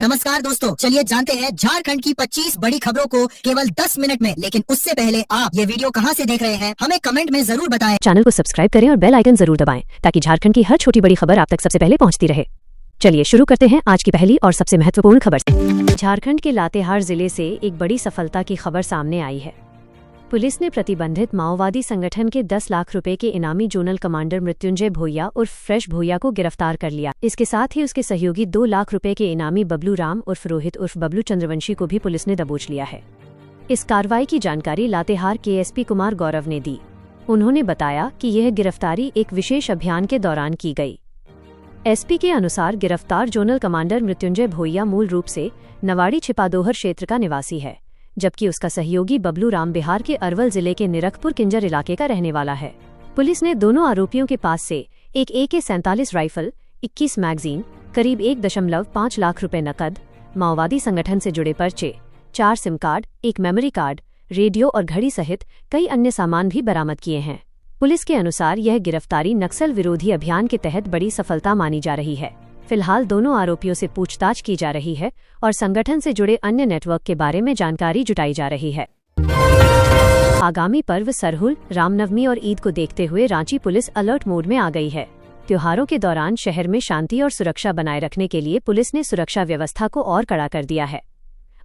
नमस्कार दोस्तों, चलिए जानते हैं झारखंड की 25 बड़ी खबरों को केवल 10 मिनट में। लेकिन उससे पहले आप ये वीडियो कहां से देख रहे हैं हमें कमेंट में जरूर बताएं। चैनल को सब्सक्राइब करें और बेल आइकन जरूर दबाएं ताकि झारखंड की हर छोटी बड़ी खबर आप तक सबसे पहले पहुंचती रहे। चलिए शुरू करते हैं आज की पहली और सबसे महत्वपूर्ण खबर से। झारखंड के लातेहार जिले से एक बड़ी सफलता की खबर सामने आई है। पुलिस ने प्रतिबंधित माओवादी संगठन के 10 लाख रुपए के इनामी जोनल कमांडर मृत्युंजय भोइया उर्फ फ्रेश भोइया को गिरफ्तार कर लिया। इसके साथ ही उसके सहयोगी 2 लाख रुपए के इनामी बबलू राम उर्फ रोहित उर्फ बबलू चंद्रवंशी को भी पुलिस ने दबोच लिया है। इस कार्रवाई की जानकारी लातेहार के एसपी कुमार गौरव ने दी। उन्होंने बताया कि यह गिरफ्तारी एक विशेष अभियान के दौरान की गई। एसपी के अनुसार गिरफ्तार जोनल कमांडर मृत्युंजय भोइया मूल रूप से नवाड़ी छिपादोहर क्षेत्र का निवासी है, जबकि उसका सहयोगी बबलू राम बिहार के अरवल जिले के निरखपुर किंजर इलाके का रहने वाला है। पुलिस ने दोनों आरोपियों के पास से एक AK-47 राइफल, 21 मैगजीन, करीब 1.5 लाख रुपए नकद, माओवादी संगठन से जुड़े पर्चे, 4 SIM card, 1 memory card, radio और घड़ी सहित कई अन्य सामान भी बरामद किए हैं। पुलिस के अनुसार यह गिरफ्तारी नक्सल विरोधी अभियान के तहत बड़ी सफलता मानी जा रही है। फिलहाल दोनों आरोपियों से पूछताछ की जा रही है और संगठन से जुड़े अन्य नेटवर्क के बारे में जानकारी जुटाई जा रही है। आगामी पर्व सरहुल, रामनवमी और ईद को देखते हुए रांची पुलिस अलर्ट मोड में आ गई है। त्योहारों के दौरान शहर में शांति और सुरक्षा बनाए रखने के लिए पुलिस ने सुरक्षा व्यवस्था को और कड़ा कर दिया है।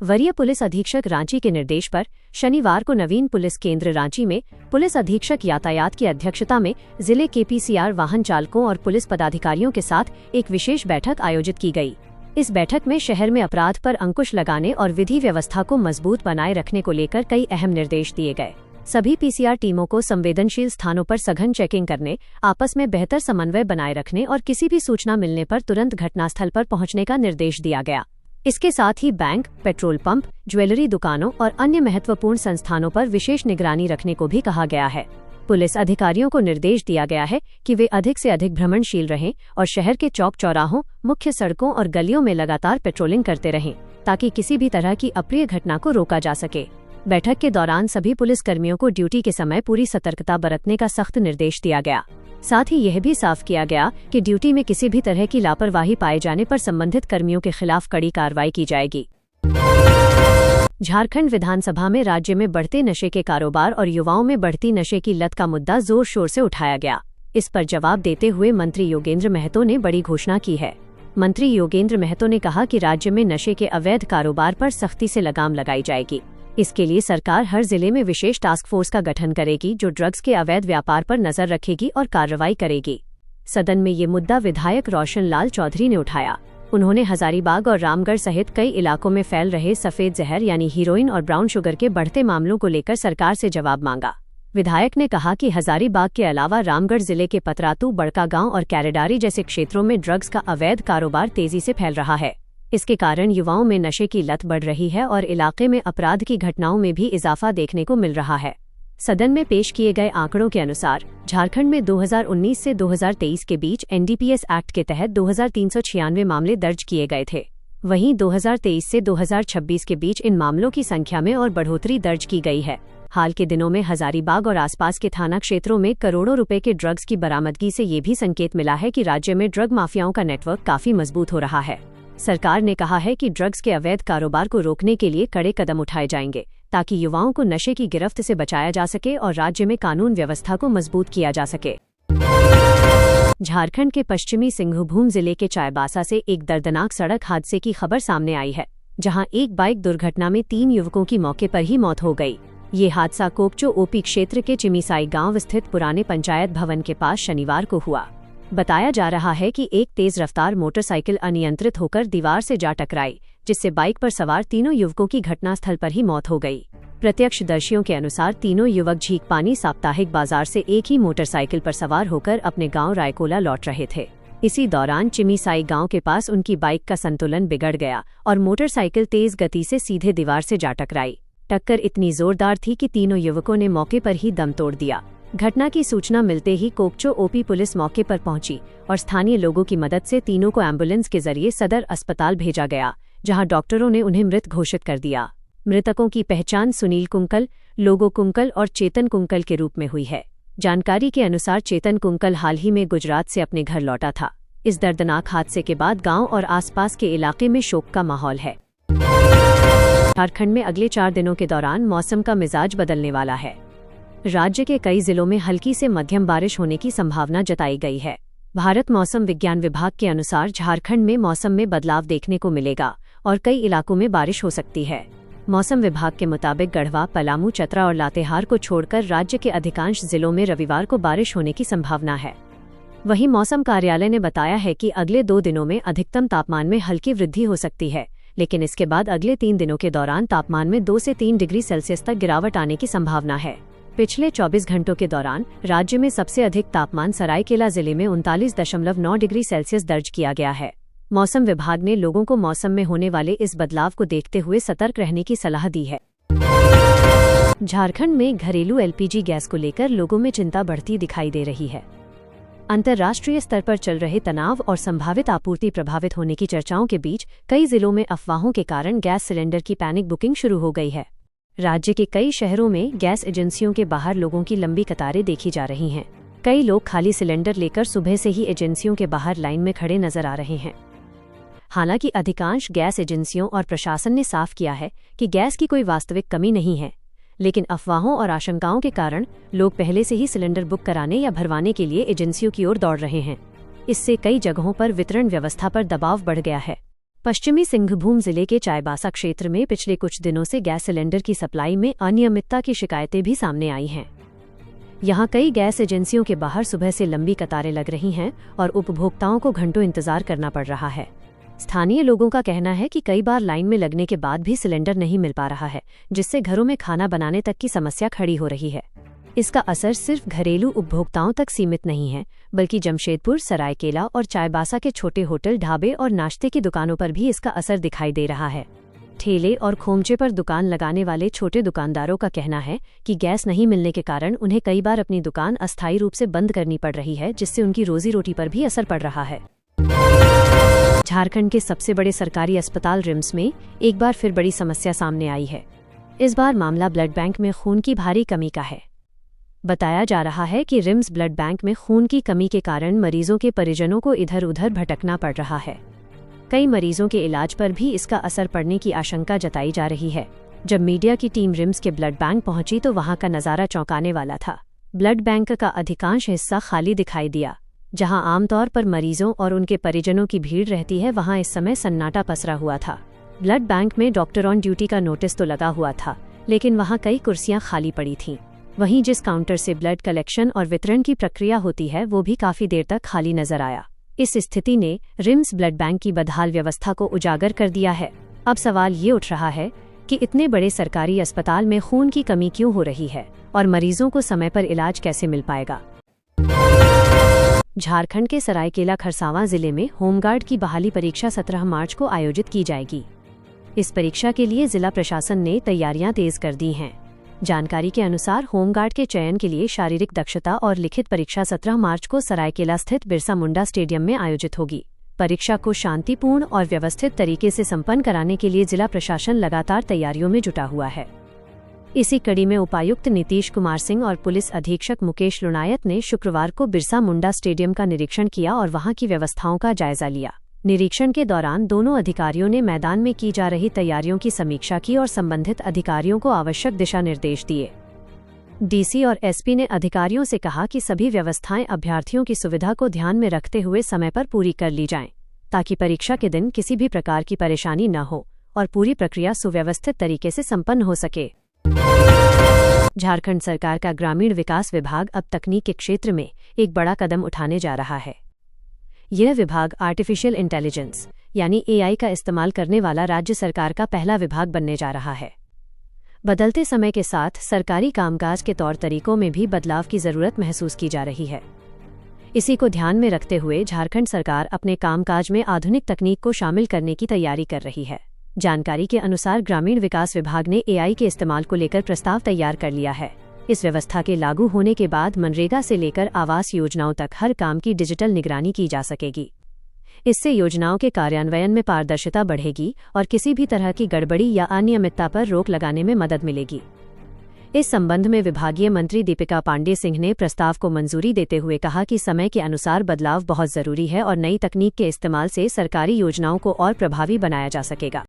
वरीय पुलिस अधीक्षक रांची के निर्देश पर शनिवार को नवीन पुलिस केंद्र रांची में पुलिस अधीक्षक यातायात की अध्यक्षता में जिले के PCR वाहन चालकों और पुलिस पदाधिकारियों के साथ एक विशेष बैठक आयोजित की गई। इस बैठक में शहर में अपराध पर अंकुश लगाने और विधि व्यवस्था को मजबूत बनाए रखने को लेकर कई अहम निर्देश दिए गए। सभी PCR टीमों को संवेदनशील स्थानों पर सघन चेकिंग करने, आपस में बेहतर समन्वय बनाए रखने और किसी भी सूचना मिलने पर तुरंत घटनास्थल पर पहुंचने का निर्देश दिया गया। इसके साथ ही बैंक, पेट्रोल पंप, ज्वेलरी दुकानों और अन्य महत्वपूर्ण संस्थानों पर विशेष निगरानी रखने को भी कहा गया है। पुलिस अधिकारियों को निर्देश दिया गया है कि वे अधिक से अधिक भ्रमणशील रहें और शहर के चौक चौराहों, मुख्य सड़कों और गलियों में लगातार पेट्रोलिंग करते रहें ताकि किसी भी तरह की अप्रिय घटना को रोका जा सके। बैठक के दौरान सभी पुलिसकर्मियों को ड्यूटी के समय पूरी सतर्कता बरतने का सख्त निर्देश दिया गया। साथ ही यह भी साफ किया गया कि ड्यूटी में किसी भी तरह की लापरवाही पाए जाने पर संबंधित कर्मियों के खिलाफ कड़ी कार्रवाई की जाएगी। झारखंड विधानसभा में राज्य में बढ़ते नशे के कारोबार और युवाओं में बढ़ती नशे की लत का मुद्दा जोर शोर से उठाया गया। इस पर जवाब देते हुए मंत्री योगेंद्र महतो ने बड़ी घोषणा की है। मंत्री योगेंद्र महतो ने कहा कि राज्य में नशे के अवैध कारोबार पर सख्ती से लगाम लगाई जाएगी। इसके लिए सरकार हर जिले में विशेष टास्क फोर्स का गठन करेगी जो ड्रग्स के अवैध व्यापार पर नजर रखेगी और कार्रवाई करेगी। सदन में ये मुद्दा विधायक रोशन लाल चौधरी ने उठाया। उन्होंने हजारीबाग और रामगढ़ सहित कई इलाकों में फैल रहे सफेद जहर यानी हीरोइन और ब्राउन शुगर के बढ़ते मामलों को लेकर सरकार से जवाब मांगा। विधायक ने कहा कि हजारीबाग के अलावा रामगढ़ जिले के पतरातू, बड़कागांव और कैरेडारी जैसे क्षेत्रों में ड्रग्स का अवैध कारोबार तेजी से फैल रहा है। इसके कारण युवाओं में नशे की लत बढ़ रही है और इलाके में अपराध की घटनाओं में भी इजाफा देखने को मिल रहा है। सदन में पेश किए गए आंकड़ों के अनुसार झारखंड में 2019 से 2023 के बीच NDPS एक्ट के तहत 2396 मामले दर्ज किए गए थे। वहीं 2023 से 2026 के बीच इन मामलों की संख्या में और बढ़ोतरी दर्ज की गई है। हाल के दिनों में हजारीबाग और आसपास के थाना क्षेत्रों में करोड़ों रुपए के ड्रग्स की बरामदगी से ये भी संकेत मिला है कि राज्य में ड्रग माफियाओं का नेटवर्क काफी मजबूत हो रहा है। सरकार ने कहा है कि ड्रग्स के अवैध कारोबार को रोकने के लिए कड़े कदम उठाए जाएंगे ताकि युवाओं को नशे की गिरफ्त से बचाया जा सके और राज्य में कानून व्यवस्था को मजबूत किया जा सके। झारखंड के पश्चिमी सिंहभूम जिले के चाईबासा से एक दर्दनाक सड़क हादसे की खबर सामने आई है, जहां एक बाइक दुर्घटना में 3 युवकों की मौके पर ही मौत हो गई। ये हादसा कोकचो OP क्षेत्र के चिमीसाई गांव स्थित पुराने पंचायत भवन के पास शनिवार को हुआ। बताया जा रहा है कि एक तेज रफ्तार मोटरसाइकिल अनियंत्रित होकर दीवार से जा टकराई, जिससे बाइक पर सवार तीनों युवकों की घटनास्थल पर ही मौत हो गई। प्रत्यक्षदर्शियों के अनुसार तीनों युवक झीकपानी साप्ताहिक बाजार से एक ही मोटरसाइकिल पर सवार होकर अपने गांव रायकोला लौट रहे थे। इसी दौरान चिमीसाई गांव के पास उनकी बाइक का संतुलन बिगड़ गया और मोटरसाइकिल तेज गति से सीधे दीवार से जा टकराई। टक्कर इतनी जोरदार थी कि तीनों युवकों ने मौके पर ही दम तोड़ दिया। घटना की सूचना मिलते ही कोकचो OP पुलिस मौके पर पहुंची और स्थानीय लोगों की मदद से तीनों को एम्बुलेंस के जरिए सदर अस्पताल भेजा गया, जहां डॉक्टरों ने उन्हें मृत घोषित कर दिया। मृतकों की पहचान सुनील कुंकल, लोगो कुंकल और चेतन कुंकल के रूप में हुई है। जानकारी के अनुसार चेतन कुंकल हाल ही में गुजरात से अपने घर लौटा था। इस दर्दनाक हादसे के बाद गांव और आसपास के इलाके में शोक का माहौल है। झारखंड में अगले 4 दिनों के दौरान मौसम का मिजाज बदलने वाला है। राज्य के कई जिलों में हल्की से मध्यम बारिश होने की संभावना जताई गई है। भारत मौसम विज्ञान विभाग के अनुसार झारखंड में मौसम में बदलाव देखने को मिलेगा और कई इलाकों में बारिश हो सकती है। मौसम विभाग के मुताबिक गढ़वा, पलामू, चतरा और लातेहार को छोड़कर राज्य के अधिकांश जिलों में रविवार को बारिश होने की संभावना है। वहीं मौसम कार्यालय ने बताया है कि अगले 2 दिनों में अधिकतम तापमान में हल्की वृद्धि हो सकती है, लेकिन इसके बाद अगले 3 दिनों के दौरान तापमान में 2 से 3 डिग्री सेल्सियस तक गिरावट आने की संभावना है। पिछले 24 घंटों के दौरान राज्य में सबसे अधिक तापमान सरायकेला जिले में 39.9 डिग्री सेल्सियस दर्ज किया गया है। मौसम विभाग ने लोगों को मौसम में होने वाले इस बदलाव को देखते हुए सतर्क रहने की सलाह दी है। झारखंड में घरेलू एलपीजी गैस को लेकर लोगों में चिंता बढ़ती दिखाई दे रही है। अंतर्राष्ट्रीय स्तर पर चल रहे तनाव और संभावित आपूर्ति प्रभावित होने की चर्चाओं के बीच कई जिलों में अफवाहों के कारण गैस सिलेंडर की पैनिक बुकिंग शुरू हो गई है। राज्य के कई शहरों में गैस एजेंसियों के बाहर लोगों की लंबी कतारें देखी जा रही हैं। कई लोग खाली सिलेंडर लेकर सुबह से ही एजेंसियों के बाहर लाइन में खड़े नजर आ रहे हैं। हालांकि अधिकांश गैस एजेंसियों और प्रशासन ने साफ किया है कि गैस की कोई वास्तविक कमी नहीं है, लेकिन अफवाहों और आशंकाओं के कारण लोग पहले से ही सिलेंडर बुक कराने या भरवाने के लिए एजेंसियों की ओर दौड़ रहे हैं। इससे कई जगहों पर वितरण व्यवस्था पर दबाव बढ़ गया है। पश्चिमी सिंहभूम जिले के चाईबासा क्षेत्र में पिछले कुछ दिनों से गैस सिलेंडर की सप्लाई में अनियमितता की शिकायतें भी सामने आई हैं। यहां कई गैस एजेंसियों के बाहर सुबह से लंबी कतारें लग रही हैं और उपभोक्ताओं को घंटों इंतजार करना पड़ रहा है। स्थानीय लोगों का कहना है कि कई बार लाइन में लगने के बाद भी सिलेंडर नहीं मिल पा रहा है, जिससे घरों में खाना बनाने तक की समस्या खड़ी हो रही है। इसका असर सिर्फ घरेलू उपभोक्ताओं तक सीमित नहीं है, बल्कि जमशेदपुर, सरायकेला और चाईबासा के छोटे होटल, ढाबे और नाश्ते की दुकानों पर भी इसका असर दिखाई दे रहा है। ठेले और खोमचे पर दुकान लगाने वाले छोटे दुकानदारों का कहना है कि गैस नहीं मिलने के कारण उन्हें कई बार अपनी दुकान अस्थायी रूप से बंद करनी पड़ रही है, जिससे उनकी रोजी रोटी पर भी असर पड़ रहा है। झारखंड के सबसे बड़े सरकारी अस्पताल रिम्स में एक बार फिर बड़ी समस्या सामने आई है। इस बार मामला ब्लड बैंक में खून की भारी कमी का है। बताया जा रहा है कि रिम्स ब्लड बैंक में खून की कमी के कारण मरीजों के परिजनों को इधर उधर भटकना पड़ रहा है। कई मरीजों के इलाज पर भी इसका असर पड़ने की आशंका जताई जा रही है। जब मीडिया की टीम रिम्स के ब्लड बैंक पहुंची तो वहां का नजारा चौंकाने वाला था। ब्लड बैंक का अधिकांश हिस्सा खाली दिखाई दिया। जहां आमतौर पर मरीजों और उनके परिजनों की भीड़ रहती है, वहां इस समय सन्नाटा पसरा हुआ था। ब्लड बैंक में डॉक्टर ऑन ड्यूटी का नोटिस तो लगा हुआ था, लेकिन वहां कई कुर्सियां खाली पड़ी थीं। वहीं जिस काउंटर से ब्लड कलेक्शन और वितरण की प्रक्रिया होती है, वो भी काफी देर तक खाली नजर आया। इस स्थिति ने रिम्स ब्लड बैंक की बदहाल व्यवस्था को उजागर कर दिया है। अब सवाल ये उठ रहा है कि इतने बड़े सरकारी अस्पताल में खून की कमी क्यों हो रही है और मरीजों को समय पर इलाज कैसे मिल पाएगा। झारखंड के सरायकेला खरसावां जिले में होमगार्ड की बहाली परीक्षा 17 मार्च को आयोजित की जाएगी। इस परीक्षा के लिए जिला प्रशासन ने तैयारियां तेज कर दी हैं। जानकारी के अनुसार होमगार्ड के चयन के लिए शारीरिक दक्षता और लिखित परीक्षा 17 मार्च को सरायकेला स्थित बिरसा मुंडा स्टेडियम में आयोजित होगी। परीक्षा को शांतिपूर्ण और व्यवस्थित तरीके से संपन्न कराने के लिए जिला प्रशासन लगातार तैयारियों में जुटा हुआ है। इसी कड़ी में उपायुक्त नीतीश कुमार सिंह और पुलिस अधीक्षक मुकेश लुनायत ने शुक्रवार को बिरसा मुंडा स्टेडियम का निरीक्षण किया और वहां की व्यवस्थाओं का जायजा लिया। निरीक्षण के दौरान दोनों अधिकारियों ने मैदान में की जा रही तैयारियों की समीक्षा की और संबंधित अधिकारियों को आवश्यक दिशा निर्देश दिए। डीसी और एसपी ने अधिकारियों से कहा कि सभी व्यवस्थाएं अभ्यर्थियों की सुविधा को ध्यान में रखते हुए समय पर पूरी कर ली जाएं, ताकि परीक्षा के दिन किसी भी प्रकार की परेशानी न हो और पूरी प्रक्रिया सुव्यवस्थित तरीके से संपन्न हो सके। झारखंड सरकार का ग्रामीण विकास विभाग अब तकनीक के क्षेत्र में एक बड़ा कदम उठाने जा रहा है। यह विभाग आर्टिफिशियल इंटेलिजेंस यानी एआई का इस्तेमाल करने वाला राज्य सरकार का पहला विभाग बनने जा रहा है। बदलते समय के साथ सरकारी कामकाज के तौर तरीकों में भी बदलाव की जरूरत महसूस की जा रही है। इसी को ध्यान में रखते हुए झारखंड सरकार अपने कामकाज में आधुनिक तकनीक को शामिल करने की तैयारी कर रही है। जानकारी के अनुसार ग्रामीण विकास विभाग ने एआई के इस्तेमाल को लेकर प्रस्ताव तैयार कर लिया है। इस व्यवस्था के लागू होने के बाद मनरेगा से लेकर आवास योजनाओं तक हर काम की डिजिटल निगरानी की जा सकेगी। इससे योजनाओं के कार्यान्वयन में पारदर्शिता बढ़ेगी और किसी भी तरह की गड़बड़ी या अनियमितता पर रोक लगाने में मदद मिलेगी। इस संबंध में विभागीय मंत्री दीपिका पांडे सिंह ने प्रस्ताव को मंजूरी देते हुए कहा कि समय के अनुसार बदलाव बहुत जरूरी है और नई तकनीक के इस्तेमाल से सरकारी योजनाओं को और प्रभावी बनाया जा सकेगा।